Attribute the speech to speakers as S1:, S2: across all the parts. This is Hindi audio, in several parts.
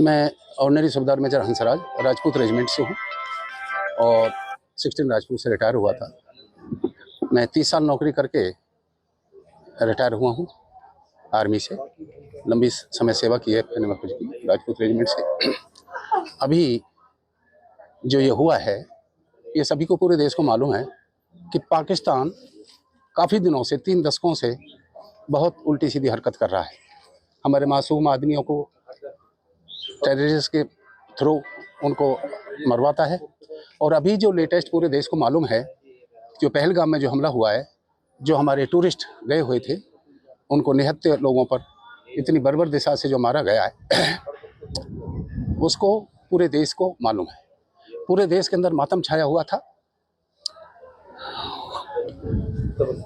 S1: मैं ऑर्डिनरी सूबेदार मेजर हंसराज राजपूत रेजिमेंट से हूँ और 16 राजपूत से रिटायर हुआ था। मैं 30 साल नौकरी करके रिटायर हुआ हूँ आर्मी से। लंबी समय सेवा की है मैंने राजपूत रेजिमेंट से। अभी जो ये हुआ है, ये सभी को पूरे देश को मालूम है कि पाकिस्तान काफ़ी दिनों से 3 दशकों से बहुत उल्टी सीधी हरकत कर रहा है। हमारे मासूम आदमियों को टेररिस्ट के थ्रू उनको मरवाता है। और अभी जो लेटेस्ट पूरे देश को मालूम है, जो पहलगाम में जो हमला हुआ है, जो हमारे टूरिस्ट गए हुए थे, उनको निहत्थे लोगों पर इतनी बर्बर दिशा से जो मारा गया है उसको पूरे देश को मालूम है। पूरे देश के अंदर मातम छाया हुआ था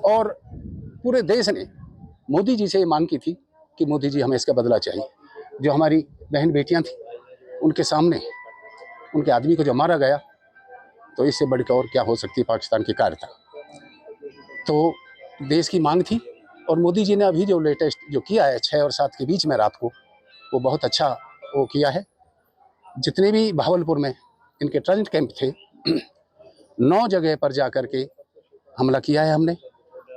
S1: और पूरे देश ने मोदी जी से ये मांग की थी कि मोदी जी हमें इसका बदला चाहिए। जो हमारी बहन बेटियां थी उनके सामने उनके आदमी को जो मारा गया, तो इससे बढ़कर और क्या हो सकती है पाकिस्तान की कार्यता। तो देश की मांग थी और मोदी जी ने अभी जो लेटेस्ट जो किया है 6 और 7 के बीच में रात को, वो बहुत अच्छा वो किया है। जितने भी भावलपुर में इनके ट्रेंड कैंप थे 9 जगह पर जा कर के हमला किया है हमने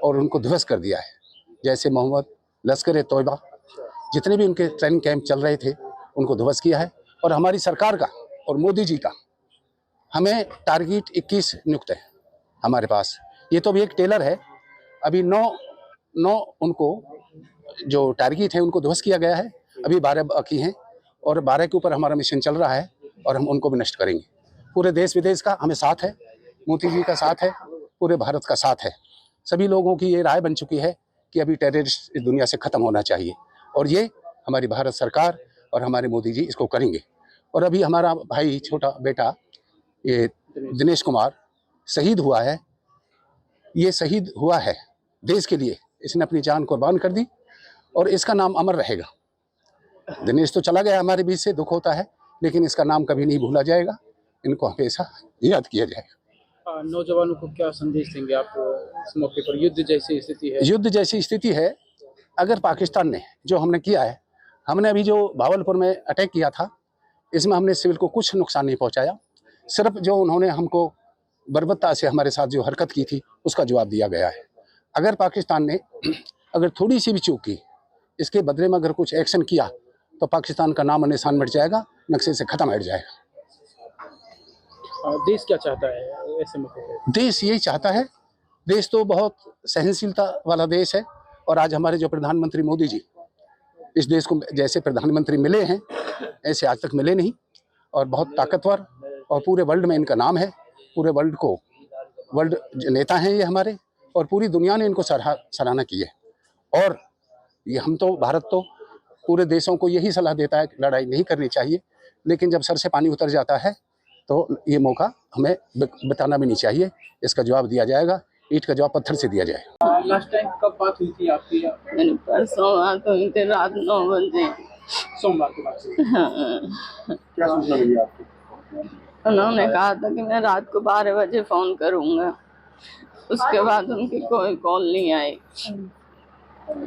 S1: और उनको ध्वस्त कर दिया है। जैसे मोहम्मद, लश्कर ए तोयबा, जितने भी उनके ट्रेनिंग कैंप चल रहे थे उनको ध्वस्त किया है। और हमारी सरकार का और मोदी जी का हमें टारगेट 21 नियुक्त है हमारे पास। ये तो अभी एक टेलर है। अभी 9 उनको जो टारगेट है उनको ध्वस्त किया गया है। अभी 12 बाकी हैं और 12 के ऊपर हमारा मिशन चल रहा है और हम उनको भी नष्ट करेंगे। पूरे देश विदेश का हमें साथ है, मोदी जी का साथ है, पूरे भारत का साथ है। सभी लोगों की ये राय बन चुकी है कि अभी टेररिस्ट इस दुनिया से ख़त्म होना चाहिए और ये हमारी भारत सरकार और हमारे मोदी जी इसको करेंगे। और अभी हमारा भाई छोटा बेटा ये दिनेश कुमार शहीद हुआ है। ये शहीद हुआ है देश के लिए, इसने अपनी जान कुर्बान कर दी और इसका नाम अमर रहेगा। दिनेश तो चला गया हमारे बीच से, दुख होता है, लेकिन इसका नाम कभी नहीं भूला जाएगा। इनको हमेशा याद किया जाएगा।
S2: नौजवानों को क्या संदेश देंगे आप इस मौके पर? युद्ध जैसी स्थिति है।
S1: युद्ध जैसी स्थिति है। अगर पाकिस्तान ने जो हमने किया है, हमने अभी जो भावलपुर में अटैक किया था, इसमें हमने सिविल को कुछ नुकसान नहीं पहुंचाया। सिर्फ जो उन्होंने हमको बर्बरता से हमारे साथ जो हरकत की थी उसका जवाब दिया गया है। अगर पाकिस्तान ने अगर थोड़ी सी भी चूक की, इसके बदले में अगर कुछ एक्शन किया, तो पाकिस्तान का नाम और निशान मिट जाएगा, नक्शे से खत्म हट जाएगा।
S2: देश क्या चाहता है ऐसे मौके पर?
S1: देश यही चाहता है। देश तो बहुत सहनशीलता वाला देश है और आज हमारे जो प्रधानमंत्री मोदी जी इस देश को जैसे प्रधानमंत्री मिले हैं ऐसे आज तक मिले नहीं और बहुत ताकतवर, और पूरे वर्ल्ड में इनका नाम है। पूरे वर्ल्ड को वर्ल्ड नेता हैं ये हमारे, और पूरी दुनिया ने इनको सराहना की है। और ये हम तो भारत तो पूरे देशों को यही सलाह देता है कि लड़ाई नहीं करनी चाहिए, लेकिन जब सर से पानी उतर जाता है तो ये मौका हमें बताना भी नहीं चाहिए। इसका जवाब दिया जाएगा, ईंट का जवाब पत्थर से दिया जाएगा।
S2: लास्ट टाइम कब बात हुई थी आपकी?
S3: मैंने परसों बात हुई थी रात 9 बजे।
S2: सोमवार को बात हुई।
S3: हाँ।
S2: क्या सूचना मिली आपको?
S3: उन्होंने कहा था कि मैं रात को 12 बजे फोन करूंगा। उसके बाद उनकी कोई कॉल नहीं आई।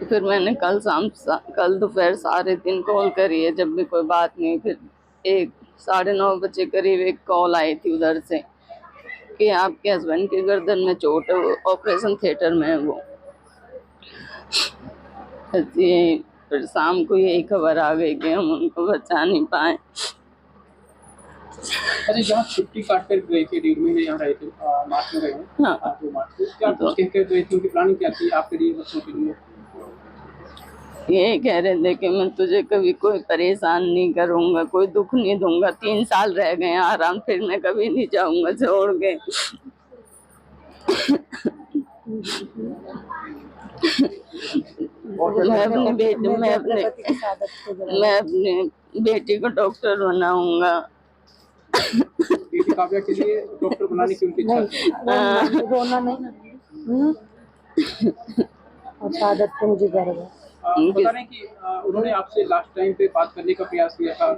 S3: फिर मैंने कल दोपहर 3:30 कॉल करी है, जब भी कोई बात नहीं। फिर 9:30 बजे करीब एक कॉल आई थी उधर से कि आपके हस्बैंड के गर्दन में चोट है, ऑपरेशन थिएटर में है वो। फिर शाम को यही खबर आ गई कि हम उनको बचा नहीं पाए।
S2: अच्छा, जहाँ छुट्टी काट कर गए थे, 1.5 महीने यहाँ रहे थे, मार्च में गए हैं।
S3: हाँ।
S2: 2 मार्च को क्या कुछ कह कर गए थे? उनकी प्लानिंग क्या थी आपके लिए, बच्चों के लिए?
S3: यही कह रहे थे कि मैं तुझे कभी कोई परेशान नहीं करूंगा, कोई दुख नहीं दूंगा। 3 साल रह गए आराम, फिर मैं कभी नहीं जाऊंगा छोड़ के। मैं अपने बेटी को डॉक्टर बनाऊंगा।
S2: बेटी काव्या के लिए डॉक्टर बनाने की उनकी इच्छा थी।
S4: रोना नहीं। और शहादत पे मुझे गर्व है।
S2: पता नहीं कि उन्होंने आपसे लास्ट टाइम पे बात करने का प्रयास किया था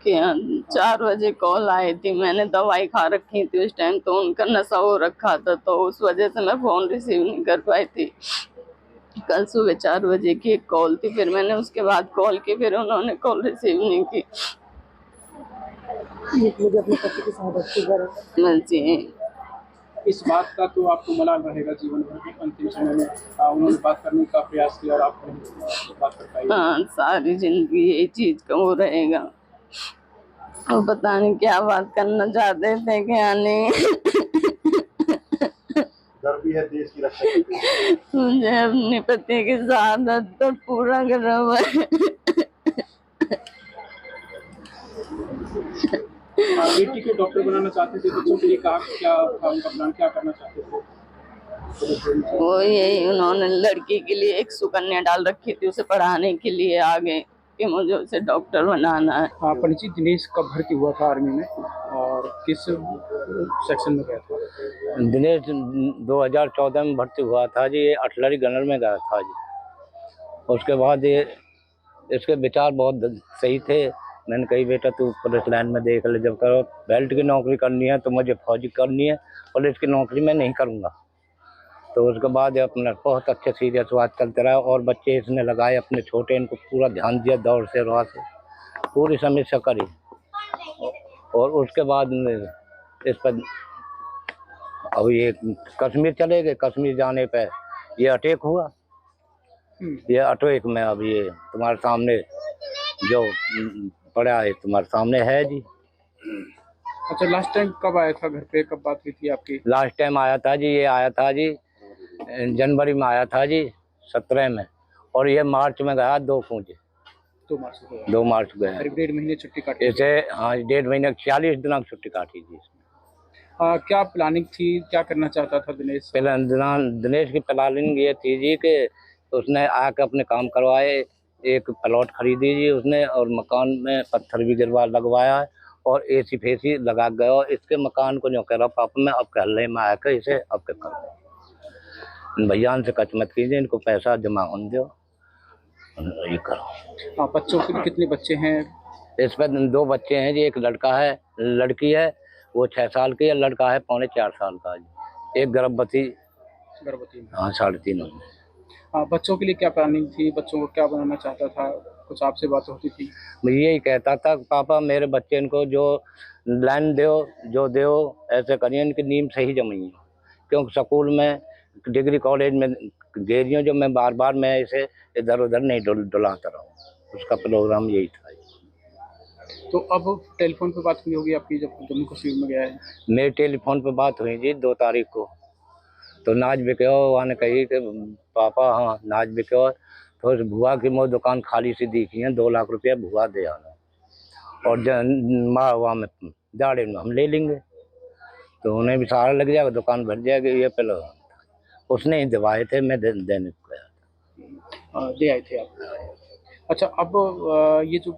S3: कि 4 बजे कॉल आई थी। मैंने दवाई खा रखी थी उस टाइम, तो उनका नशा हो रखा था, तो उस वजह से मैं फोन रिसीव नहीं कर पाई थी। कल सुबह 4 बजे की एक कॉल थी, फिर मैंने उसके बाद कॉल की, फिर उन्होंने कॉल रिसीव नहीं की।
S4: मुझे अपने पति की शहादत की जरूरत है।
S3: जी
S2: इस बात का तो आपको मलाल रहेगा जीवन भर के अंतिम समय में। उन्होंने बात करने का प्रयास किया और आप नहीं बात कर पाई।
S3: हाँ, सारी जिंदगी यही चीज का वो रहेगा। वो पता नहीं क्या बात करना चाहते थे, क्या नहीं।
S5: डर भी है देश की रक्षा करते हैं।
S3: मुझे अपने पति की शहादत पर पूरा गर्व है।
S2: बेटी को डॉक्टर बनाना चाहते थे, बच्चों के लिए कहा क्या था उनका प्लान, क्या करना चाहते थे?
S3: वो यही उन्होंने लड़की के लिए एक सुकन्या डाल रखी थी, उसे पढ़ाने के लिए आगे कि मुझे उसे डॉक्टर बनाना है।
S2: पंडित जी, दिनेश कब भर्ती हुआ था आर्मी में और किस सेक्शन में गया था?
S6: दिनेश 2014 में भर्ती हुआ था जी। ये आर्टिलरी गनर में गया था जी। उसके बाद ये इसके विचार बहुत सही थे। मैंने कही बेटा तू पुलिस लाइन में देख ले, जब करो बेल्ट की नौकरी करनी है तो मुझे फौजी करनी है, पुलिस की नौकरी मैं नहीं करूँगा। तो उसके बाद अपना बहुत अच्छे सीरियस बात चलते रहा और बच्चे इसने लगाए अपने छोटे, इनको पूरा ध्यान दिया, दौड़ से रहा से पूरी समीक्षा करी। और उसके बाद इस पर अब ये कश्मीर चले गए। कश्मीर जाने पे ये अटैक हुआ। ये अटैक में अब ये तुम्हारे सामने जो पड़ा है तुम्हारे सामने है जी।
S2: अच्छा, लास्ट टाइम कब आया था घर पे, कब बात हुई थी आपकी?
S6: लास्ट टाइम आया था जी, ये आया था जी जनवरी में आया था जी 17 में, और ये मार्च में गया 2 मार्च गया।
S2: करीब 1.5 महीने छुट्टी काटी।
S6: इसे हाँ 1.5 महीने 46 दिन की छुट्टी काटी थी इसमें।
S2: क्या प्लानिंग थी, क्या करना चाहता था दिनेश?
S6: दिनेश की प्लानिंग ये थी जी कि उसने आके अपने काम करवाए। एक प्लॉट खरीदी जी उसने और मकान में पत्थर भी गिरवा लगवाया है और एसी फेसी लगा गया। और इसके मकान को जो कह रहा पापा मैं अब कहले में आकर इसे अब क्या करो, भैया से कच मत कीजिए, इनको पैसा जमा होने दो, ये करो।
S2: बच्चों के कितने बच्चे हैं?
S6: इस पर 2 बच्चे हैं जी। एक लड़का है, लड़की है वो 6 साल की है, लड़का है 3.25 साल का जी। एक गर्भवती हाँ 3.5 में।
S2: बच्चों के लिए क्या प्लानिंग थी, बच्चों को क्या बनाना चाहता था, कुछ आपसे बात होती थी?
S6: मैं यही कहता था पापा मेरे बच्चे इनको जो लाइन दो जो दो ऐसे करिए, इनकी नींद सही जमी है। क्योंकि स्कूल में डिग्री कॉलेज में गेरियों जो मैं बार बार मैं इसे इधर उधर नहीं डुलाता रहूँ, उसका प्रोग्राम यही था।
S2: तो अब टेलीफोन पे बात हुई होगी आपकी जब जम्मू कश्मीर में गया है?
S6: मेरे टेलीफोन पे बात हुई जी 2 तारीख को। तो नाच बिके वहाँ ने कही कि पापा हाँ नाच बिके तो उस भुआ की मोर दुकान खाली सी दिखी है, 2 लाख रुपया भुआ दे आना और माँ वहाँ में जाड़े में हम ले लेंगे। तो उन्हें भी सहारा लग जाएगा, दुकान भर जाएगी। ये पहले उसने ही दिवाए थे, मैं देने को गया था।
S2: दे आए थे आप? अच्छा, अब ये जो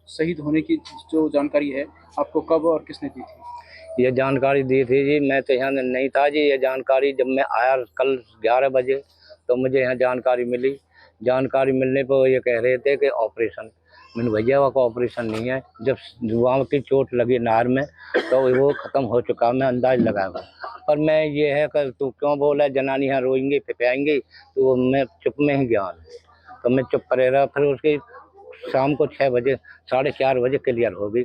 S2: शहीद होने की जो जानकारी है आपको कब और किसने दी थी?
S6: ये जानकारी दी थी जी, मैं तो यहाँ नहीं था जी। ये जानकारी जब मैं आया कल 11 बजे तो मुझे यहाँ जानकारी मिली। जानकारी मिलने पर ये कह रहे थे कि ऑपरेशन। मैंने भैया वहाँ का ऑपरेशन नहीं है, जब वहाँ की चोट लगी नार में तो वो ख़त्म हो चुका, मैं अंदाज लगाऊंगा। पर मैं ये है कि तू क्यों बोला जनानी यहाँ रोएंगी फिपाएंगी, तो मैं चुप में ही गया। तो मैं चुप करे रहा। फिर उसकी शाम को 6 बजे 4:30 बजे क्लियर हो गई,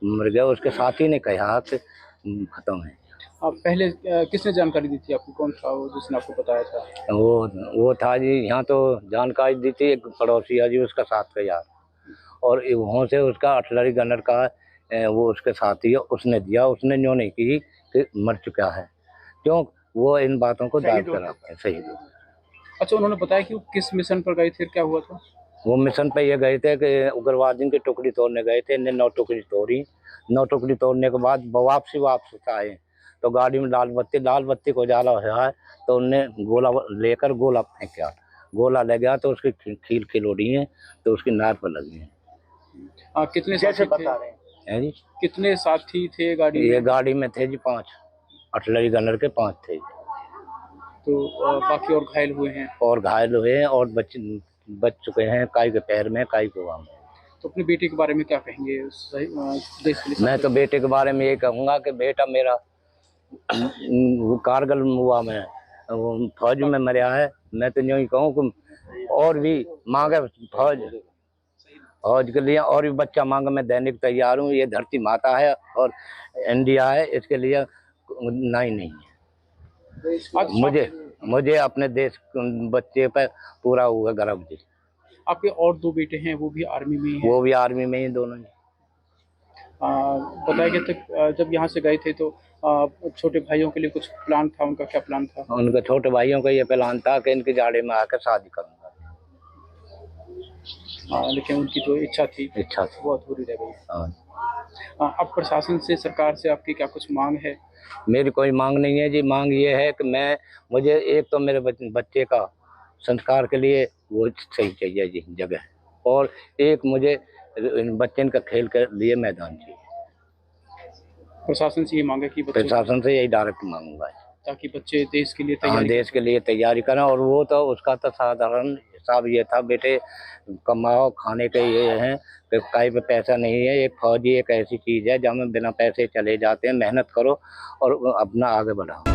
S6: मर गया। उसके साथी ने कहा कि ख़त्म है।
S2: आप पहले किसने जानकारी दी थी आपको, कौन था वो जिसने आपको बताया था?
S6: वो था जी यहाँ तो जानकारी दी थी एक पड़ोसी है जी, उसका साथ का यार, और वहाँ से उसका आर्टिलरी गनर का वो उसके साथी है, उसने दिया। उसने न्यों नहीं की कि मर चुका है, क्यों वो इन बातों को दाग करा है सही।
S2: अच्छा, उन्होंने बताया कि वो किस मिशन पर गए थे, क्या हुआ था?
S6: वो मिशन पे ये गए थे कि उग्रवादियों की टुकड़ी तोड़ने गए थे। इन्हें 9 टुकड़ी तोड़ी। 9 टुकड़ी तोड़ने के बाद वापस आए तो गाड़ी में लाल बत्ती को उजाला हुआ है तो उनने गोला लेकर गोला फेंका। गोला लग गया तो उसकी खील खिलोड़ी है तो उसकी नार पर लगी है।
S2: कितने साथी थे?
S6: जी
S2: कितने साथी थे गाड़ी में?
S6: ये गाड़ी में थे जी 5 आर्टिलरी गनर के 5 थे।
S2: तो बाकी और घायल हुए हैं?
S6: और घायल हुए हैं और बच चुके हैं, काई के पैर में काई को वहाँ में।
S2: तो अपने बेटे के बारे में क्या कहेंगे देश के लिए?
S6: मैं तो बेटे के बारे में ये कहूँगा कि बेटा मेरा कारगिल हुआ में फौज में मरा है। मैं तो यूँ ही कहूँ कि और भी मांगे फौज फौज के लिए और भी बच्चा मांग मैं दैनिक तैयार हूँ। ये धरती माता है और इंडिया है, इसके लिए नहीं है।
S2: आज
S6: मुझे अपने देश बच्चे पर पूरा हुआ गर्व जी।
S2: आपके और 2 बेटे हैं, वो भी आर्मी में ही हैं।
S6: वो भी आर्मी में ही दोनों ही।
S2: बताया गया था जब यहाँ से गए थे तो छोटे भाइयों के लिए कुछ प्लान था, उनका क्या प्लान था?
S6: उनके छोटे भाइयों का ये प्लान था कि इनके जाड़े में आकर शादी करूंगा।
S2: लेकिन उनकी जो इच्छा थी वो अधूरी रह गई।
S6: हाँ।
S2: अब प्रशासन से, सरकार से आपकी क्या कुछ मांग है?
S6: मेरी कोई मांग नहीं है जी। मांग ये है कि मुझे एक तो मेरे बच्चे का संस्कार के लिए वो सही चाहिए जी जगह, और एक मुझे बच्चे का खेल के लिए मैदान चाहिए।
S2: प्रशासन से ये मांगे कि
S6: प्रशासन से यही डायरेक्ट मांगूंगा
S2: ताकि बच्चे देश के लिए
S6: देश के लिए तैयारी करें। और वो तो उसका तो साधारण हिसाब ये था, बेटे कमाओ खाने के ये हैं कि कहीं पे पैसा नहीं है। एक फौजी एक ऐसी चीज़ है जहाँ में बिना पैसे चले जाते हैं। मेहनत करो और अपना आगे बढ़ाओ।